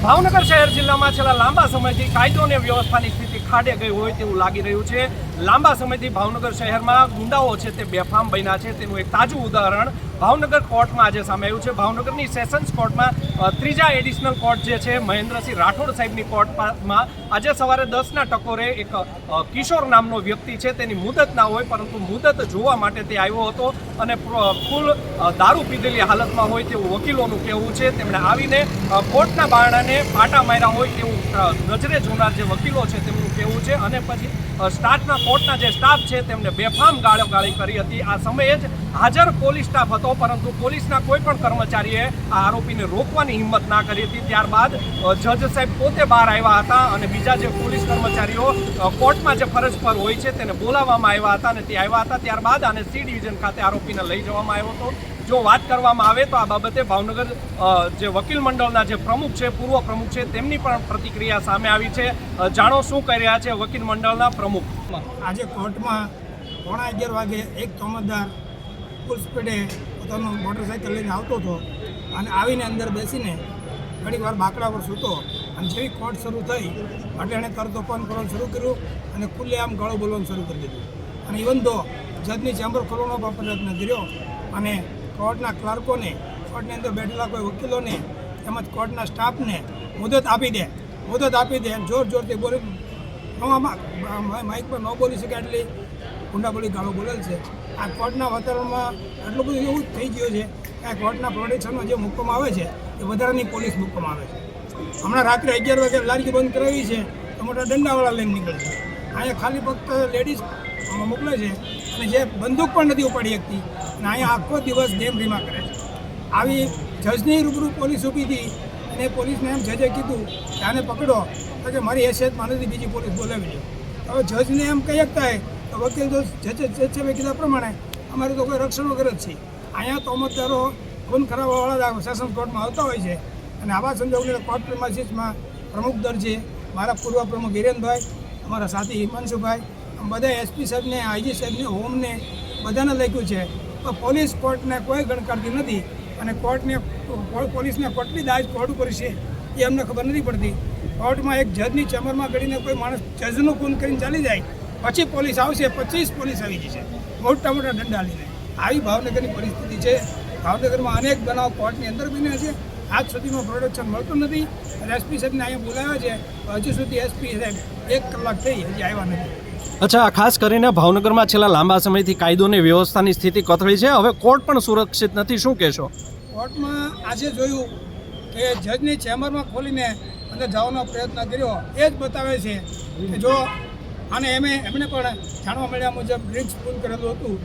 ભાવનગર શહેર જિલ્લામાં છેલ્લા લાંબા સમયથી કાયદો અને વ્યવસ્થાની સ્થિતિ ખાડે ગઈ હોય તેવું લાગી રહ્યું છે। લાંબા સમયથી ભાવનગર શહેરમાં ગુંડાઓ છે તે બેફામ બન્યા છે, તેનું એક તાજું ઉદાહરણ ભાવનગર કોર્ટમાં આજે સામે આવ્યું છે। ભાવનગરની સેશન્સ કોર્ટમાં ત્રીજા એડિશનલ કોર્ટ જે છે મહેન્દ્રસિંહ રાઠોડ સાહેબની કોર્ટમાં આજે સવારે 10ના ટકોરે એક કિશોર નામનો વ્યક્તિ છે, તેની મુદત ના હોય પરંતુ મુદત જોવા માટે તે આવ્યો હતો અને ફૂલ દારૂ પીધેલી હાલતમાં હોય તેવું વકીલોનું કહેવું છે। તેમણે આવીને કોર્ટના બારણાને પાટા માર્યા હોય તેવું નજરે જોનાર જે વકીલો છે તેમનું કહેવું છે અને પછી સ્ટાફના કોર્ટના જે સ્ટાફ છે તેમને બેફામ ગાળોગાળી કરી હતી। આ સમયે જ હાજર પોલીસ સ્ટાફ હતો પરંતુ પોલીસના કોઈ પણ કર્મચારીએ આ આરોપીને રોકવાની હિંમત ના કરી હતી। ત્યારબાદ જજ સાહેબ પોતે બહાર આવ્યા હતા અને બીજા જે પોલીસ કર્મચારીઓ કોર્ટમાં જે ફરજ પર હોય છે તેને બોલાવવામાં આવ્યા હતા અને તે આવ્યા હતા। ત્યારબાદ આને સી ડિવિઝન ખાતે આરોપીને લઈ જવામાં આવ્યો હતો। જો વાત કરવામાં આવે તો આ બાબતે ભાવનગર જે વકીલ મંડળના જે પ્રમુખ છે, પૂર્વ પ્રમુખ છે, તેમની પણ પ્રતિક્રિયા સામે આવી છે। જાણો શું કરી રહ્યા છે વકીલ મંડળના પ્રમુખ। આજે કોર્ટમાં 11:30 વાગે એક તોમતદાર ફૂલ સ્પીડે પોતાનું મોટરસાઇકલ લઈને આવતો હતો અને આવીને અંદર બેસીને ઘણી વાર બાકડા પર સૂતો અને જેવી કોર્ટ શરૂ થઈ એટલે એણે તરત ઓપન કરવાનું શરૂ કર્યું અને ખુલ્લેઆમ ગાળો બોલવાનું શરૂ કરી દીધું અને ઇવન તો જજની ચેમ્બર ખોલવાનો પણ પ્રયત્ન કર્યો અને કોર્ટના ક્લાર્કોને, કોર્ટની અંદર બેઠેલા કોઈ વકીલોને તેમજ કોર્ટના સ્ટાફને મુદત આપી દે જોરથી બોલી માઇક પર ન બોલી શકે એટલી ઊંડાબોળી ગાળો બોલેલ છે। આ કોર્ટના વાતાવરણમાં એટલું બધું એવું થઈ ગયું છે કે આ કોર્ટના પ્રોટેક્શનમાં જે મૂકવામાં આવે છે એ વધારાની પોલીસ મૂકવામાં આવે છે। હમણાં રાત્રે 11 વાગે લારી બંધ કરાવી છે તો મોટા દંડાવાળા લઈને નીકળે છે। અહીંયા ખાલી ફક્ત લેડીઝ મોકલે છે અને જે બંદૂક પણ નથી ઉપાડી શકતી અને અહીંયા આખો દિવસ ગેમ રીમા કરે છે। આવી જજની રૂબરૂ પોલીસ ઊભી હતી અને પોલીસને એમ જજે કીધું કે આને પકડો તો કે મારી હેસિયતમાં નથી, બીજી પોલીસ બોલાવી લો। હવે જજને એમ કહી શકતા હોય તો વકીલ તો જજે કીધા પ્રમાણે અમારે તો કોઈ રક્ષણ વગર જ છે। અહીંયા તોમતદારો ખૂન કરાવવાવાળા સેશન્સ કોર્ટમાં આવતા હોય છે અને આવા સંજોગોને કોર્ટ પ્રિમાઇસીસમાં પ્રમુખ દરજે મારા પૂર્વ પ્રમુખ હિરેનભાઈ, અમારા સાથી હિમાંશુભાઈ, બધા એસપી સાહેબને, આઈજી સાહેબને, હોમને બધાને લખ્યું છે તો પોલીસ કોર્ટને કોઈ ગણકારતી નથી અને પોલીસને કેટલી દાજ કોર્ટ ઉપર છે એ અમને ખબર નથી પડતી। કોર્ટમાં એક જજની ચેમ્બરમાં ગળીને કોઈ માણસ જજનું ખૂન કરીને ચાલી જાય પછી પોલીસ આવશે, 25 પોલીસ આવી જશે મોટા દંડા લઈને। આવી ભાવનગરની પરિસ્થિતિ છે। ભાવનગરમાં અનેક બનાવ કોર્ટની અંદર બન્યા છે, આજ સુધીમાં પ્રોટેક્શન મળતું નથી અને એસપી સાહેબને અહીંયા બોલાવ્યા છે, હજુ સુધી એસપી સાહેબ 1 કલાક થઈ હજી આવ્યા નથી। અચ્છા, ખાસ કરીને ભાવનગરમાં છેલ્લા લાંબા સમયથી કાયદો અને વ્યવસ્થાની સ્થિતિ કથળી છે, હવે કોર્ટ પણ સુરક્ષિત નથી, શું કહેશો? કોર્ટમાં આજે જોયું કે જજની ચેમ્બરમાં ખોલીને અંદર જવાનો પ્રયત્ન કર્યો એ જ બતાવે છે કે જો અને એમણે પણ જાણવા મળ્યા મુજબ ડ્રિંક્સ ફૂલ કરેલું હતું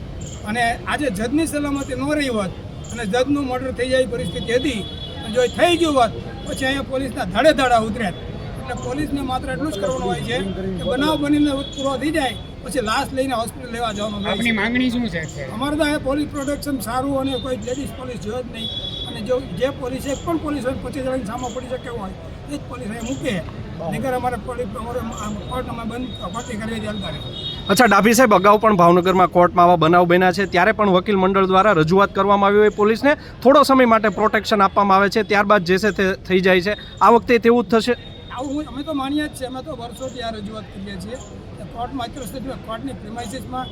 અને આજે જજની સલામતી ન રહી હોત અને જજનું મર્ડર થઈ જાય પરિસ્થિતિ હતી અને જો થઈ ગયું હોત પછી અહીંયા પોલીસના ધડે ઉતર્યા। એટલે પોલીસને માત્ર એટલું જ કરવાનું હોય છે કે બનાવ બનીને પૂરો થઈ જાય પછી લાશ લઈને હોસ્પિટલ લેવા જવાનું। આપની માંગણી શું છે? અમારે તો અહીંયા પોલીસ પ્રોટેક્શન સારું અને કોઈ લેડીઝ પોલીસ જોયો જ નહીં અને જો જે પોલીસ એક પણ પોલીસ હોય 25 જણાની સામે પડી શકે હોય એ જ પોલીસ અહીંયા મૂકે, નહીંતર અમારે કોર્ટમાં બંધ પાર્ટી કરવી ચાલતા રહે। અચ્છા ડાભી સાહેબ, અગાઉ પણ ભાવનગરમાં કોર્ટમાં આવા બનાવ બન્યા છે, ત્યારે પણ વકીલ મંડળ દ્વારા રજૂઆત કરવામાં આવી હોય પોલીસને થોડો સમય માટે પ્રોટેક્શન આપવામાં આવે છે, ત્યારબાદ જે છે તે થઈ જાય છે, આ વખતે તેવું જ થશે? આવું અમે તો માનીએ જ છીએ, અમે તો વર્ષોથી આ રજૂઆત કરીએ છીએ કે કોર્ટમાં કોર્ટની પ્રિમાઇસીસમાં,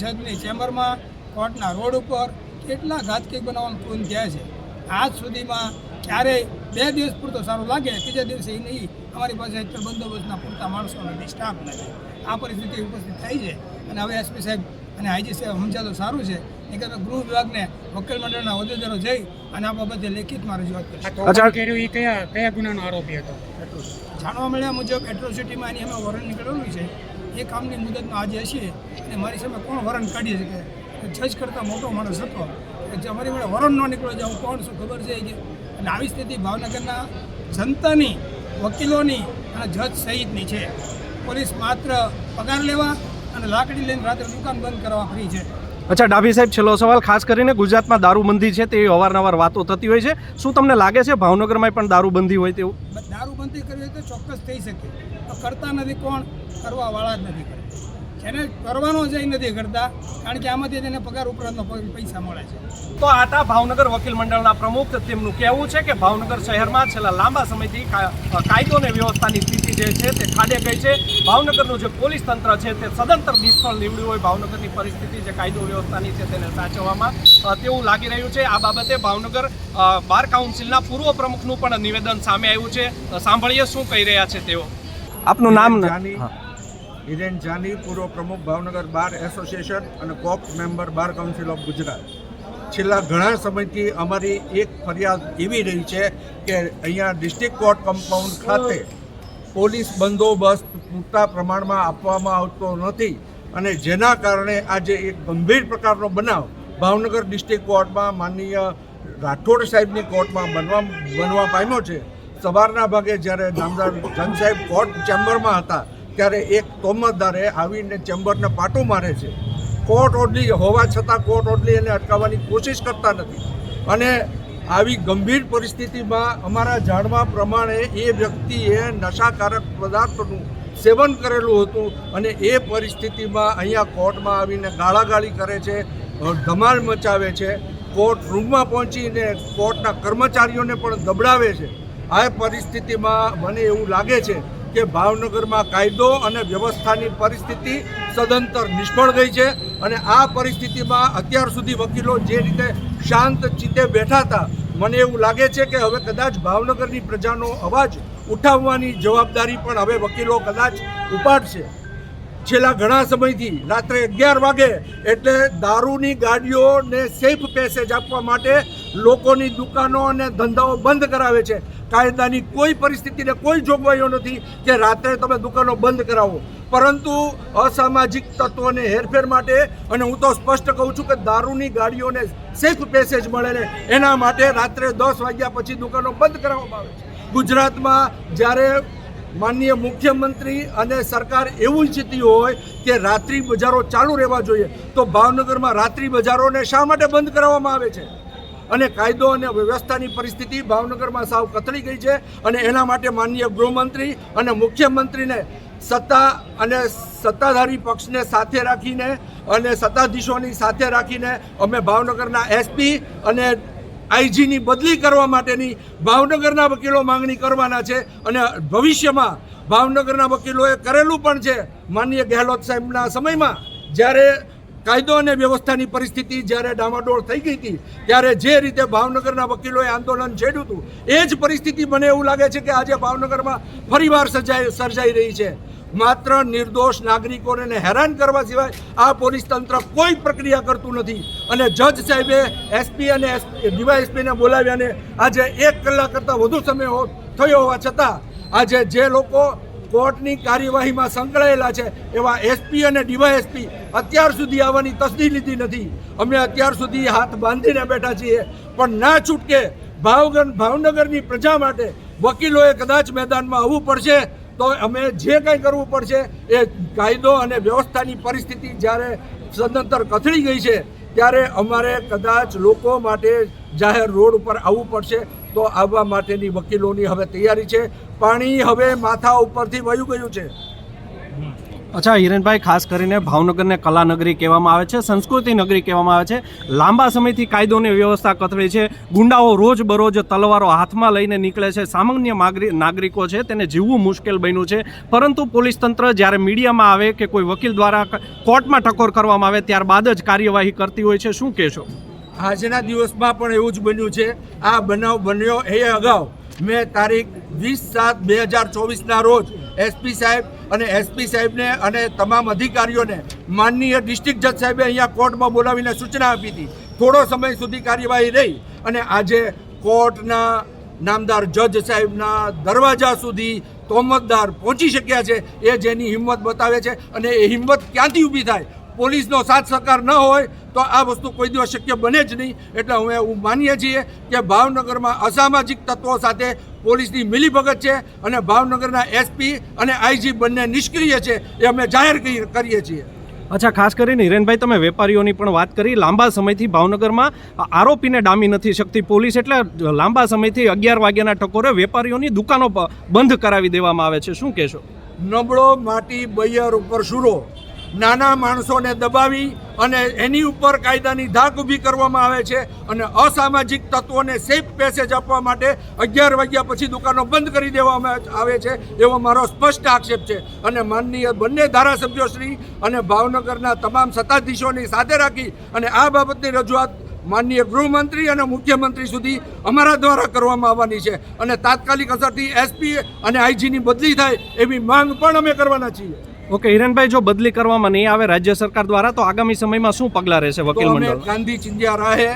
જજની ચેમ્બરમાં, કોર્ટના રોડ ઉપર કેટલા ઘાતકી બનાવવાનું ખૂન થયા છે। આજ સુધીમાં ક્યારેય 2 દિવસ પૂરતો સારું લાગે, ત્રીજા દિવસે એ નહીં, અમારી પાસે અત્યારે બંદોબસ્તના પૂરતા માણસો નથી, સ્ટાફ નથી, આ પરિસ્થિતિ ઉપસ્થિત થઈ છે અને હવે એસપી સાહેબ અને આઈજી સાહેબ સમજાય તો સારું છે, નહીં કે ગૃહ વિભાગને વકીલ મંડળના હોદ્દેદારો જઈ અને આ બાબતે લેખિતમાં રજૂઆત કરી। કયા ગુનાનો આરોપી હતો? જાણવા મળ્યા મુજબ એટ્રોસિટીમાં એની અમે વોરંટ નીકળેલું છે, એ કામની મુદતમાં આજે હશે અને મારી સામે કોણ વોરંટ કાઢી શકે? જજ કરતાં મોટો માણસ હતો, અમારી જોડે વોરંટ ન નીકળ્યો છે, હું કોણ શું ખબર છે કે? અને આવી સ્થિતિ ભાવનગરના જનતાની, વકીલોની અને જજ સહિતની છે। પોલીસ માત્ર પગાર લેવા અને લાકડી લઈને રાત્રે દુકાન બંધ કરવા ફરી છે। અચ્છા ડાભી સાહેબ, છેલ્લો સવાલ, ખાસ કરીને ગુજરાતમાં દારૂબંધી છે તેવી અવારનવાર વાતો થતી હોય છે, શું તમને લાગે છે ભાવનગરમાં પણ દારૂબંધી હોય તેવું? દારૂબંધી કરવી હોય તો ચોક્કસ થઈ શકે, તો કરતા નથી કોણ? કરવાવાળા જ નથી કરે। એને કરવાનો છે એ નથી કરતા, કારણ કે આમાંથી તેને પગાર ઉપરાંતનો પૈસા મળે છે. તો આ હતા ભાવનગર વકીલ મંડળના પ્રમુખ. તેમનું કહેવું છે કે ભાવનગર શહેરમાં છેલ્લા લાંબા સમયથી કાયદો અને વ્યવસ્થાની સ્થિતિ જે છે તે ખાડે ગઈ છે. ભાવનગરનું જે પોલીસ તંત્ર છે તે સદંતર નિષ્ફળ નીવડ્યું હોય ભાવનગરની પરિસ્થિતિ જે કાયદો વ્યવસ્થાની છે તેને સાચવવામાં તેવું લાગી રહ્યું છે. આ બાબતે ભાવનગર બાર કાઉન્સિલના પૂર્વ પ્રમુખનું પણ નિવેદન સામે આવ્યું છે. સાંભળીએ શું કહી રહ્યા છે તેઓ. આપનું નામ? હિરેન જાની, પૂર્વ પ્રમુખ ભાવનગર બાર એસોસિએશન અને co-op member bar council of Gujarat. છેલ્લા ઘણા સમયથી અમારી એક ફરિયાદ એવી રહી છે કે અહીંયા ડિસ્ટ્રિક્ટ કોર્ટ કમ્પાઉન્ડ ખાતે પોલીસ બંદોબસ્ત પૂરતા પ્રમાણમાં આપવામાં આવતો નથી અને જેના કારણે આજે એક ગંભીર પ્રકારનો બનાવ ભાવનગર ડિસ્ટ્રિક્ટ કોર્ટમાં માનનીય રાઠોડ સાહેબની કોર્ટમાં બનવા પામ્યો છે. સવારના ભાગે જ્યારે નામદાર જજ સાહેબ કોર્ટ ચેમ્બરમાં હતા ત્યારે એક તોમતદારે આવીને ચેમ્બરને પાટું મારે છે. કોર્ટ ઓર્ડર હોવા છતાં કોર્ટ ઓર્ડર એને અટકાવવાની કોશિશ કરતા નથી અને આવી ગંભીર પરિસ્થિતિમાં અમારા જાણવા પ્રમાણે એ વ્યક્તિએ નશાકારક પદાર્થોનું સેવન કરેલું હતું અને એ પરિસ્થિતિમાં અહીંયા કોર્ટમાં આવીને ગાળાગાળી કરે છે, ધમાલ મચાવે છે, કોર્ટ રૂમમાં પહોંચીને કોર્ટના કર્મચારીઓને પણ દબડાવે છે. આ પરિસ્થિતિમાં મને એવું લાગે છે કે ભાવનગરમાં કાયદો અને વ્યવસ્થાની પરિસ્થિતિ સદંતર નિષ્ફળ ગઈ છે અને આ પરિસ્થિતિમાં અત્યાર સુધી વકીલો જે રીતે શાંત ચિત્તે બેઠા હતા, મને એવું લાગે છે કે હવે કદાચ ભાવનગરની પ્રજાનો અવાજ ઉઠાવવાની જવાબદારી પણ હવે વકીલો કદાચ ઉપાડશે. છેલ્લા ઘણા સમયથી રાત્રે 11 વાગે એટલે દારૂની ગાડીઓને સેફ પેસેજ આપવા માટે લોકોની દુકાનો અને ધંધાઓ બંધ કરાવે છે. કાયદાની કોઈ પરિસ્થિતિને કોઈ જોગવાઈઓ નથી કે રાત્રે તમે દુકાનો બંધ કરાવો, પરંતુ અસામાજિક તત્વોને હેરફેર માટે અને હું તો સ્પષ્ટ કહું છું કે દારૂની ગાડીઓને સેફ પેસેજ મળે ને એના માટે રાત્રે 10 વાગ્યા પછી દુકાનો બંધ કરાવવામાં આવે છે. ગુજરાતમાં જ્યારે માનનીય મુખ્યમંત્રી અને સરકાર એવું ઈચ્છતી હોય કે રાત્રિ બજારો ચાલુ રહેવા જોઈએ તો ભાવનગરમાં રાત્રિ બજારોને શા માટે બંધ કરાવવામાં આવે છે? અને કાયદો અને વ્યવસ્થાની પરિસ્થિતિ ભાવનગરમાં સાવ કથળી ગઈ છે અને એના માટે માનનીય ગૃહમંત્રી અને મુખ્યમંત્રીને સત્તા અને સત્તાધારી પક્ષને સાથે રાખીને અને સત્તાધીશોની સાથે રાખીને અમે ભાવનગરના એસપી અને આઈજીની બદલી કરવા માટેની ભાવનગરના વકીલો માંગણી કરવાના છે અને ભવિષ્યમાં ભાવનગરના વકીલોએ કરેલું પણ છે. માનનીય ગેહલોત સાહેબના સમયમાં જ્યારે કાયદો અને વ્યવસ્થાની પરિસ્થિતિ જ્યારે ડામાડોળ થઈ ગઈ હતી ત્યારે જે રીતે ભાવનગરના વકીલોએ આંદોલન છેડ્યું હતું એ જ પરિસ્થિતિ મને એવું લાગે છે કે આજે ભાવનગરમાં ફરીવાર સર્જાઈ રહી છે. માત્ર નિર્દોષ નાગરિકોને હેરાન કરવા સિવાય આ પોલીસ તંત્ર કોઈ પ્રક્રિયા કરતું નથી અને જજ સાહેબે એસપી અને ડીવાયએસપીને બોલાવ્યાને આજે 1 કલાક કરતાં વધુ સમય થયો હોવા છતાં આજે જે લોકો કોર્ટની કાર્યવાહીમાં સંકળાયેલા છે એવા એસપી અને ડીવાયએસપી અત્યાર સુધી આવવાની તસદી લીધી નથી. અમે અત્યાર સુધી હાથ બાંધીને બેઠા છીએ પણ ના છૂટકે ભાવનગરની પ્રજા માટે વકીલોએ કદાચ મેદાનમાં આવવું પડશે તો અમે જે કંઈ કરવું પડશે એ કાયદો અને વ્યવસ્થાની પરિસ્થિતિ જ્યારે સદંતર કથળી ગઈ છે ત્યારે અમારે કદાચ લોકો માટે જાહેર રોડ ઉપર આવવું પડશે. તો આવવા માટેની વકીલોની હવે તૈયારી છે. પાણી હવે માથા ઉપરથી વયું ગયું છે. અચ્છા હિરેનભાઈ, ખાસ કરીને ભાવનગરને કલાનગરી કહેવામાં આવે છે, સંસ્કૃતિ નગરી કહેવામાં આવે છે. લાંબા સમયથી કાયદોની વ્યવસ્થા કથળી છે. ગુંડાઓ રોજબરોજ તલવારો હાથમાં લઈને નીકળે છે. સામાન્ય નાગરિકો છે તેને જીવવું મુશ્કેલ બન્યું છે. પરંતુ પોલીસ તંત્ર જ્યારે મીડિયામાં આવે કે કોઈ વકીલ દ્વારા કોર્ટમાં ટકોર કરવામાં આવે ત્યારબાદ જ કાર્યવાહી કરતી હોય છે. શું કહેશો? આજના દિવસમાં પણ એવું જ બન્યું છે. આ બનાવ બન્યો એ અગાઉ મેં તારીખ 20/7/2024ના રોજ એસપી સાહેબ અને એસપી સાહેબને અને તમામ અધિકારીઓને માનનીય ડિસ્ટ્રિક્ટ જજ સાહેબે અહીંયા કોર્ટમાં બોલાવીને સૂચના આપી હતી. થોડો સમય સુધી કાર્યવાહી રહી અને આજે કોર્ટના નામદાર જજ સાહેબના દરવાજા સુધી તોમતદાર પહોંચી શક્યા છે. એ જેની હિંમત બતાવે છે અને એ હિંમત ક્યાંથી ઊભી થાય? પોલીસનો સાથ સહકાર ન હોય તો આ વસ્તુ કોઈ દિવસ શક્ય બને જ નહીં. એટલે અમે એવું માનીએ છીએ કે ભાવનગરમાં અસામાજિક તત્વો સાથે પોલીસની મિલીભગત છે અને ભાવનગરના એસપી અને આઈજી બંને નિષ્ક્રિય છે એ અમે જાહેર કરીએ છીએ. અચ્છા, ખાસ કરીને હિરેનભાઈ તમે વેપારીઓની પણ વાત કરી. લાંબા સમયથી ભાવનગરમાં આરોપીને ડામી નથી શકતી પોલીસ, એટલે લાંબા સમયથી 11 વાગ્યાના ટકોરે વેપારીઓની દુકાનો બંધ કરાવી દેવામાં આવે છે. શું કહેશો? નબળો માટી બૈયર ઉપર સુરો. નાના માણસોને દબાવી અને એની ઉપર કાયદાની ધાક ઊભી કરવામાં આવે છે અને અસામાજિક તત્વોને સેફ પેસેજ આપવા માટે 11 વાગ્યા પછી દુકાનો બંધ કરી દેવામાં આવે છે એવો મારો સ્પષ્ટ આક્ષેપ છે. અને માનનીય બંને ધારાસભ્યોશ્રી અને ભાવનગરના તમામ સત્તાધીશોની સાથે રાખી અને આ બાબતની રજૂઆત માનનીય ગૃહમંત્રી અને મુખ્યમંત્રી સુધી અમારા દ્વારા કરવામાં આવવાની છે અને તાત્કાલિક અસરથી એસપી અને આઈજીની બદલી થાય એવી માંગ પણ અમે કરવાના છીએ. ઓકે હિરેનભાઈ, જો બદલી કરવામાં નહીં આવે રાજ્ય સરકાર દ્વારા તો આગામી સમયમાં શું પગલાં રહેશે વકીલ તો અમે મંડળ? ગાંધી ચિંધ્યા રાહે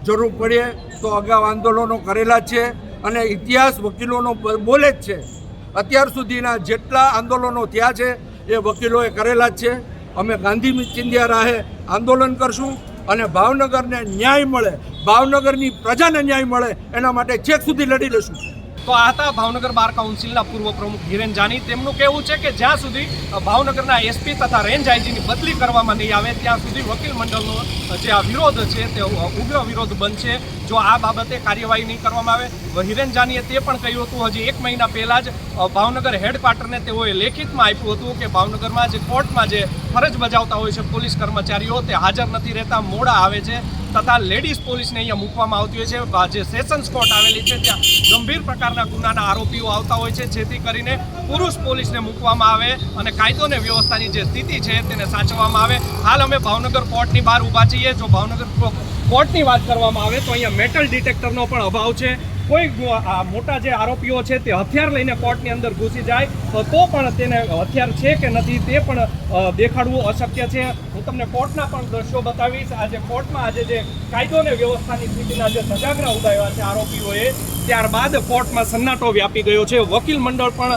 જરૂર પડે તો અગાઉ આંદોલનો કરેલા જ છે અને ઇતિહાસ વકીલોનો બોલે જ છે. અત્યાર સુધીના જેટલા આંદોલનો થયા છે એ વકીલોએ કરેલા જ છે. અમે ગાંધી ચિંધ્યા રાહે આંદોલન કરશું અને ભાવનગરને ન્યાય મળે, ભાવનગરની પ્રજાને ન્યાય મળે એના માટે છેક સુધી લડી લઈશું. તો આ હતા ભાવનગર બાર કાઉન્સિલના પૂર્વ પ્રમુખ હિરેન જાની. તેમનું કહેવું છે કે જ્યાં સુધી ભાવનગરના એસપી તથા રેન્જ આઈજીની બદલી કરવામાં નહીં આવે ત્યાં સુધી વકીલ મંડળનો જે આ વિરોધ છે તે ઉગ્ર વિરોધ બનશે જો આ બાબતે કાર્યવાહી નહીં કરવામાં આવે. હિરેન જાનીએ તે પણ કહ્યું હતું હજી 1 મહિના પહેલાં જ ભાવનગર હેડક્વાર્ટરને તેઓએ લેખિતમાં આપ્યું હતું કે ભાવનગરમાં જે કોર્ટમાં જે ફરજ બજાવતા હોય છે પોલીસ કર્મચારીઓ તે હાજર નથી રહેતા, મોડા આવે છે તથા લેડીઝ પોલીસને અહીંયા મૂકવામાં આવતી હોય છે. જે સેશન્સ કોર્ટ આવેલી છે ત્યાં ગંભીર પ્રકારના ગુનાના આરોપીઓ આવતા હોય છે જેથી કરીને પુરુષ પોલીસને મૂકવામાં આવે અને કાયદો અને વ્યવસ્થાની જે સ્થિતિ છે તેને સાચવવામાં આવે. હાલ અમે ભાવનગર કોર્ટની બહાર ઊભા છીએ. જો ભાવનગર કોર્ટની વાત કરવામાં આવે તો અહીંયા મેટલ ડિટેક્ટરનો પણ અભાવ છે. કોઈ મોટા જે આરોપીઓ છે તે હથિયાર લઈને કોર્ટની અંદર ઘૂસી જાય તો પણ તેને હથિયાર છે કે નથી તે પણ દેખાડવું અશક્ય છે. હું તમને કોર્ટના પણ દ્રશ્યો બતાવીશ. આજે કોર્ટમાં આજે જે કાયદો અને વ્યવસ્થાની સ્થિતિના જે ધજાગરા ઉડાવ્યા છે આરોપીઓએ, ત્યારબાદ કોર્ટમાં સન્નાટો વ્યાપી ગયો છે. વકીલ મંડળ પણ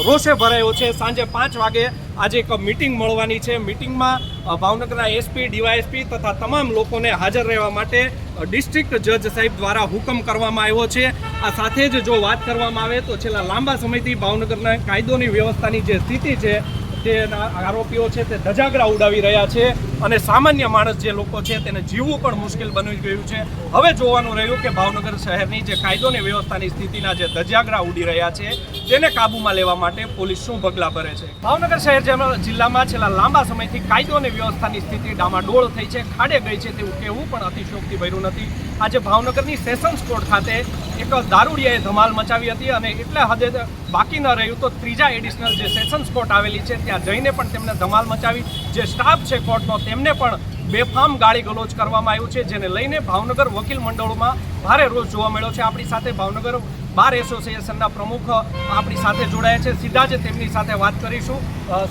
રોષે ભરાયો છે. સાંજે 5 વાગે આજે એક મિટિંગ મળવાની છે. મિટિંગમાં ભાવનગરના એસપી, ડીવાયએસપી તથા તમામ લોકોને હાજર રહેવા માટે ડિસ્ટ્રિક્ટ જજ સાહેબ દ્વારા હુકમ કરવામાં આવ્યો છે. આ સાથે જ જો વાત કરવામાં આવે તો છેલ્લા લાંબા સમયથી ભાવનગરના કાયદોની વ્યવસ્થાની જે સ્થિતિ છે તે આરોપીઓ છે તે ધજાગરા ઉડાવી રહ્યા છે અને સામાન્ય માણસ જે લોકો છે તેને જીવવું પણ મુશ્કેલ બની ગયું છે. હવે જોવાનું રહ્યું કે ભાવનગર શહેરની જે કાયદોની વ્યવસ્થાની સ્થિતિના જે ધજાગરા ઉડી રહ્યા છે તેને કાબૂમાં લેવા માટે પોલીસ શું પગલાં ભરે છે. ભાવનગર શહેર જિલ્લામાં છેલ્લા લાંબા સમયથી કાયદો અને વ્યવસ્થાની સ્થિતિ ડામાડોળ થઈ છે, ખાડે ગઈ છે તેવું કહેવું પણ અતિશયોક્તિ ભર્યું નથી. આજે ભાવનગરની સેશન્સ કોર્ટ ખાતે એક દારૂડિયાએ ધમાલ મચાવી હતી અને એટલે હદે બાકી ન રહ્યું તો ત્રીજા એડિશનલ જે સેશન્સ કોર્ટ આવેલી છે ત્યાં જઈને પણ તેમને ધમાલ મચાવી. જે સ્ટાફ છે કોર્ટનો તેમને પણ બેફામ ગાળી ગલોચ કરવામાં આવ્યું છે, જેને લઈને ભાવનગર વકીલ મંડળોમાં ભારે રોષ જોવા મળ્યો છે. આપણી સાથે ભાવનગર બાર એસોસિએશનના પ્રમુખ આપણી સાથે જોડાયા છે. સીધા જ તેમની સાથે વાત કરીશું.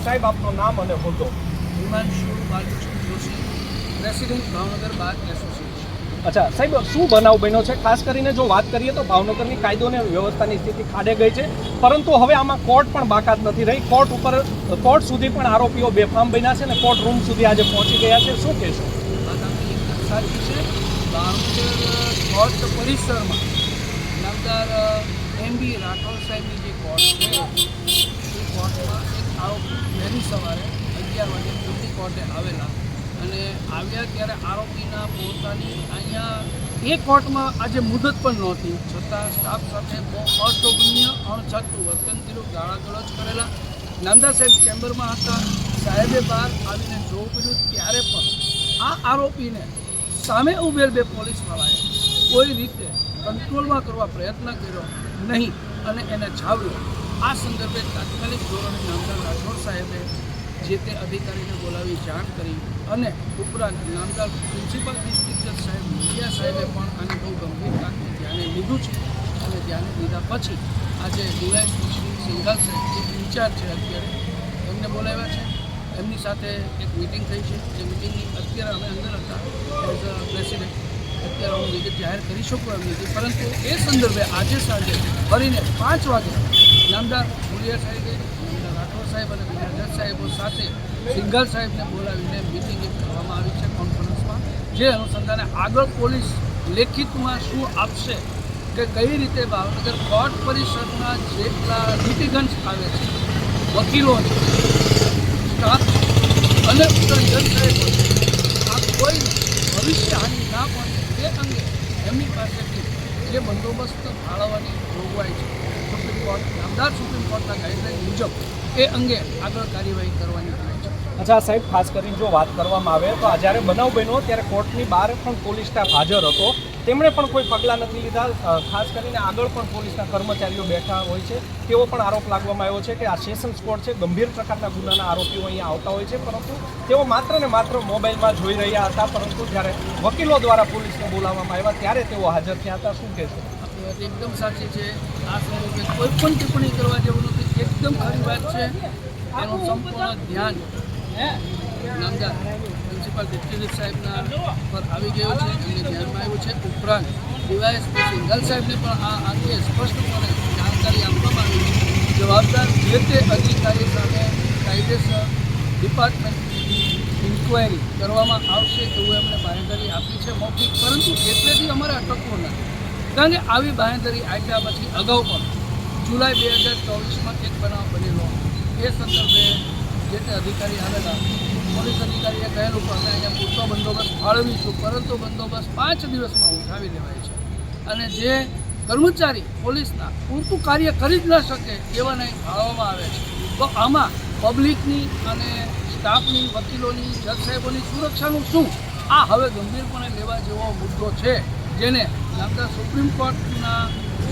સાહેબ, આપનું નામ અને હોદ્દો? Himanshu Balkrishna Joshi, president Bhavnagar bar association. અચ્છા સાહેબ, શું બનાવ બન્યો છે? ખાસ કરીને જો વાત કરીએ તો ભાવનગરની કાયદો અને વ્યવસ્થાની સ્થિતિ ખાડે ગઈ છે, પરંતુ હવે આમાં કોર્ટ પણ બાકાત નથી રહી. કોર્ટ સુધી પણ આરોપીઓ બેફામ બન્યા છે અને કોર્ટ રૂમ સુધી આજે પહોંચી ગયા છે. શું કહેશો? વાત આપણી એકદમ સાચી છે. ભાવનગર કોર્ટ પરિસરમાં નામદાર એમ.બી. રાઠોડ સાહેબની જે કોર્ટ છે એ કોર્ટમાં એક આરોપી વહેલી સવારે 11 વાગે મોટી કોર્ટે આવેલા અને આવ્યા ત્યારે આરોપીના પોતાની અહીંયા એ કોર્ટમાં આજે મુદત પણ નહોતી છતાં સ્ટાફ સાથે બહુ અશોભનીય અણછાતું વર્તન કર્યું, ગાળાગલોચ કરેલા. નામદાર સાહેબ ચેમ્બરમાં હતા, સાહેબે બહાર આવીને જોવું પડ્યું ત્યારે પણ આ આરોપીને સામે ઉભેલ 2 પોલીસવાળાએ કોઈ રીતે કંટ્રોલમાં કરવા પ્રયત્ન કર્યો નહીં અને એને છાવ્યો. આ સંદર્ભે તાત્કાલિક ધોરણે નામદાર રાઠોડ સાહેબે જે તે અધિકારીને બોલાવી જાણ કરી અને ઉપરાંત નામદાર પ્રિન્સિપલ ડિસ્ટ્રિક્ટ જજ સાહેબ મુખિયા સાહેબે પણ આને બહુ ગંભીરતાથી ધ્યાને લીધું છે અને ધ્યાને લીધા પછી આજે ડીવાયએસપી શ્રી સિંઘલ સાહેબ જે ઇન્ચાર્જ છે અત્યારે એમને બોલાવ્યા છે. એમની સાથે એક મિટિંગ થઈ છે. જે મિટિંગની અત્યારે અમે અંદર હતા એઝ અ પ્રેસિડેન્ટ. અત્યારે હું વિગત જાહેર કરી શકું એમ નથી, પરંતુ એ સંદર્ભે આજે સાંજે ફરીને 5 વાગે નામદાર મુખિયા સાહેબે, નામદાર રાઠોડ સાહેબ અને બીજા જજ સાહેબો સાથે સિંઘલ સાહેબને બોલાવીને મિટિંગ કરવામાં આવી છે કોન્ફરન્સમાં. જે અનુસંધાને આગળ પોલીસ લેખિતમાં શું આપશે કે કઈ રીતે ભાવનગર કોર્ટ પરિષદના જેટલા લિટિગન્ટ્સ આવે છે, વકીલો સ્ટાફ અને જજ સાહેબો, આ કોઈને ભવિષ્યહાનિ ના પહોંચે તે અંગે એમની પાસેથી જે બંદોબસ્ત ફાળવવાની જોગવાઈ છે સુપ્રીમ કોર્ટ, નામદાર સુપ્રીમ કોર્ટના ગાઈડલાઈન મુજબ એ અંગે આગળ કાર્યવાહી કરવાની થાય છે. અચ્છા સાહેબ, ખાસ કરીને જો વાત કરવામાં આવે તો આ જ્યારે બનાવ બન્યો ત્યારે કોર્ટની બહાર પણ પોલીસ સ્ટાફ હાજર હતો, તેમણે પણ કોઈ પગલાં નથી લીધા. ખાસ કરીને આગળ પણ પોલીસના કર્મચારીઓ બેઠા હોય છે, તેવો પણ આરોપ લાગવામાં આવ્યો છે કે આ સેશન્સ કોર્ટ છે, ગંભીર પ્રકારના ગુનાના આરોપીઓ અહીંયા આવતા હોય છે, પરંતુ તેઓ માત્ર ને માત્ર મોબાઈલમાં જોઈ રહ્યા હતા. પરંતુ જ્યારે વકીલો દ્વારા પોલીસને બોલાવવામાં આવ્યા ત્યારે તેઓ હાજર થયા હતા. શું કહેશો? વાત એકદમ સાચી છે. આ સ્વરૂપે કોઈ પણ ટિપ્પણી કરવા જેવું નથી. એકદમ ખરી વાત છે. એનું સંપૂર્ણ ધ્યાન નામદાર પ્રિન્સિપાલ ડિપ્ટી સાહેબના પર આવી ગયો છે, એમને ધ્યાનમાં આવ્યું છે. ઉપરાંત ડીવાયએસપી સિંઘલ સાહેબને પણ આ અંગે સ્પષ્ટપણે જાણકારી આપવામાં આવી છે. જવાબદાર જે તે અધિકારી સામે કાયદેસર ડિપાર્ટમેન્ટની ઇન્ક્વાયરી કરવામાં આવશે એવું એમણે બાંહેધરી આપી છે મૌખિક. પરંતુ એટલેથી અમારે અટકવું નથી, કારણ કે આવી બાંહેધરી આપ્યા પછી અગાઉ પણ જુલાઈ 2024માં એક બનાવ બનેલો. એ સંદર્ભે જે તે અધિકારી આવેલા, પોલીસ અધિકારીએ કહેલું કે અમે અહીંયા પૂરતો બંદોબસ્ત ફાળવીશું, પરંતુ બંદોબસ્ત 5 દિવસમાં ઉઠાવી લેવાય છે. અને જે કર્મચારી પોલીસના પૂરતું કાર્ય કરી જ ન શકે એવાને ફાળવવામાં આવે છે. તો આમાં પબ્લિકની અને સ્ટાફની, વકીલોની, જજ સાહેબોની સુરક્ષાનું શું? આ હવે ગંભીરપણે લેવા જેવો મુદ્દો છે, જેને નામદાર સુપ્રીમ કોર્ટના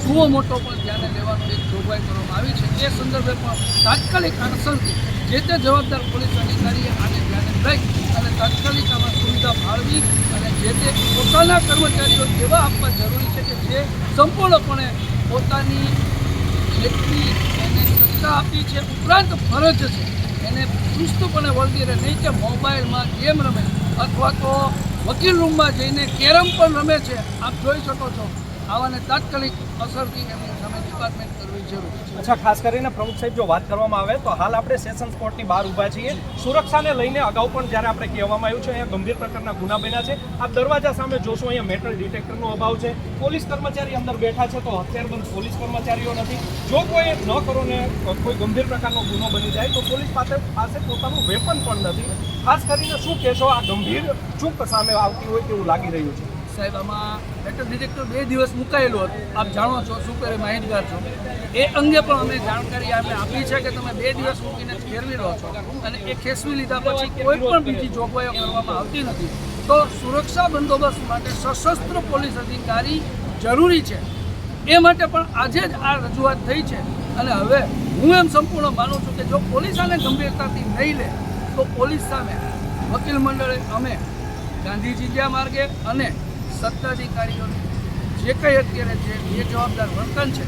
સુઓ મોટો પણ ધ્યાને લેવાનો એક જોગવાઈ કરવામાં આવી છે. એ સંદર્ભે પણ તાત્કાલિક અસરથી જે તે જવાબદાર પોલીસ અધિકારીએ આને ધ્યાને લઈ અને તાત્કાલિક આમાં સુવિધા ફાળવી અને જે તે પોતાના કર્મચારીઓ એવા આપવા જરૂરી છે કે જે સંપૂર્ણપણે પોતાની જેટલી એને સત્તા આપી છે, ઉપરાંત ફરજ છે, એને ચુસ્તપણે વળગી રહે, નહીં કે મોબાઈલમાં ગેમ રમે અથવા તો વકીલ રૂમમાં જઈને કેરમ પણ રમે છે. આપ જોઈ શકો છો. આવાને તાત્કાલિક અસરથી એમની સામે ડિપાર્ટમેન્ટ કરવી જરૂરી છે. અચ્છા, ખાસ કરીને પ્રમુખ સાહેબ જો વાત કરવામાં આવે તો હાલ આપણે સેશન્સ કોર્ટની બહાર ઊભા છીએ. સુરક્ષાને લઈને અગાઉ પણ જ્યારે આપણે કહેવામાં આવ્યું છે અહીંયા ગંભીર પ્રકારના ગુના બન્યા છે. આપ દરવાજા સામે જોશો, અહીંયા મેટલ ડિટેક્ટરનો અભાવ છે, પોલીસ કર્મચારી અંદર બેઠા છે તો હથિયારબંધ પોલીસ કર્મચારીઓ નથી. જો કોઈ ન કરો ને કોઈ ગંભીર પ્રકારનો ગુનો બની જાય તો પોલીસ પાસે પોતાનું વેપન પણ નથી. ખાસ કરીને શું કહેશો, આ ગંભીર ચૂક સામે આવતી હોય તેવું લાગી રહ્યું છે? સાહેબ, આમાં મેટલ ડિટેક્ટર 2 દિવસ મુકાયેલું હતું. આપ જાણો છો, શું કરે માહિતગાર છો. એ અંગે પણ અમે જાણકારી આપણે આપી છે કે તમે 2 દિવસ મૂકીને ફેરવી રહો છો અને એ ખેંચવી લીધા પછી કોઈ પણ બીજી જોગવાઈઓ કરવામાં આવતી નથી. તો સુરક્ષા બંદોબસ્ત માટે સશસ્ત્ર પોલીસ અધિકારી જરૂરી છે. એ માટે પણ આજે જ આ રજૂઆત થઈ છે. અને હવે હું એમ સંપૂર્ણ માનું છું કે જો પોલીસ આને ગંભીરતાથી નહીં લે તો પોલીસ સામે વકીલ મંડળે અમે ગાંધીજી જ્યાં માર્ગે અને સત્તાધિકારીઓની જે કંઈ અત્યારે જે જવાબદાર વર્તન છે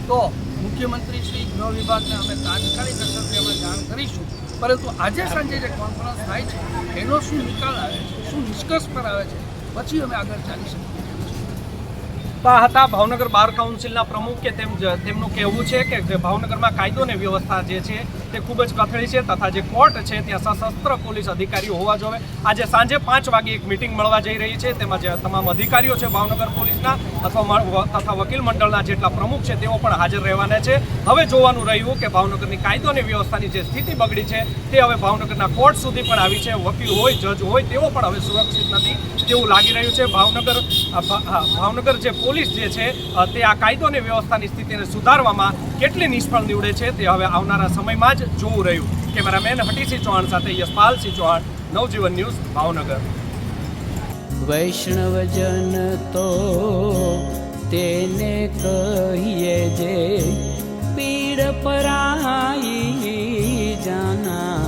તો મુખ્યમંત્રી શ્રી ગૃહ વિભાગને અમે તાત્કાલિક અસરથી અમે જાણ કરીશું. પરંતુ આજે સાંજે જે કોન્ફરન્સ થાય છે એનો શું નિકાલ આવે છે, શું નિષ્કર્ષ પર આવે છે, પછી અમે આગળ ચાલી શકીએ. તો આ હતા ભાવનગર બાર કાઉન્સિલના પ્રમુખ કે તેમનું કહેવું છે કે જે ભાવનગરમાં કાયદો અને વ્યવસ્થા જે છે તે ખૂબ જ કથળી છે તથા જે કોર્ટ છે ત્યાં સશસ્ત્ર પોલીસ અધિકારીઓ હોવા જોઈએ. આજે સાંજે 5 વાગે એક મિટિંગ મળવા જઈ રહી છે, તેમાં જે તમામ અધિકારીઓ છે ભાવનગર પોલીસના તથા વકીલ મંડળના જેટલા પ્રમુખ છે તેઓ પણ હાજર રહેવાના છે. હવે જોવાનું રહ્યું કે ભાવનગરની કાયદો અને વ્યવસ્થાની જે સ્થિતિ બગડી છે તે હવે ભાવનગરના કોર્ટ સુધી પણ આવી છે. વકીલ હોય, જજ હોય, તેઓ પણ હવે સુરક્ષિત નથી તેવું લાગી રહ્યું છે. ભાવનગર જે પોલીસ જે છે તે આ કાયદો અને વ્યવસ્થાની સ્થિતિને સુધારવામાં કેટલી નિષ્ફળ નીવડે છે તે હવે આવનારા સમયમાં જ જોવું રહ્યું. કેમેરામેન હટીસિંહ ચૌહાણ સાથે યશપાલસિંહ ચૌહાણ, નવજીવન ન્યૂઝ, ભાવનગર. વૈષ્ણવજન તો તેને કહીએ જે પીડ પરાઈ જાના.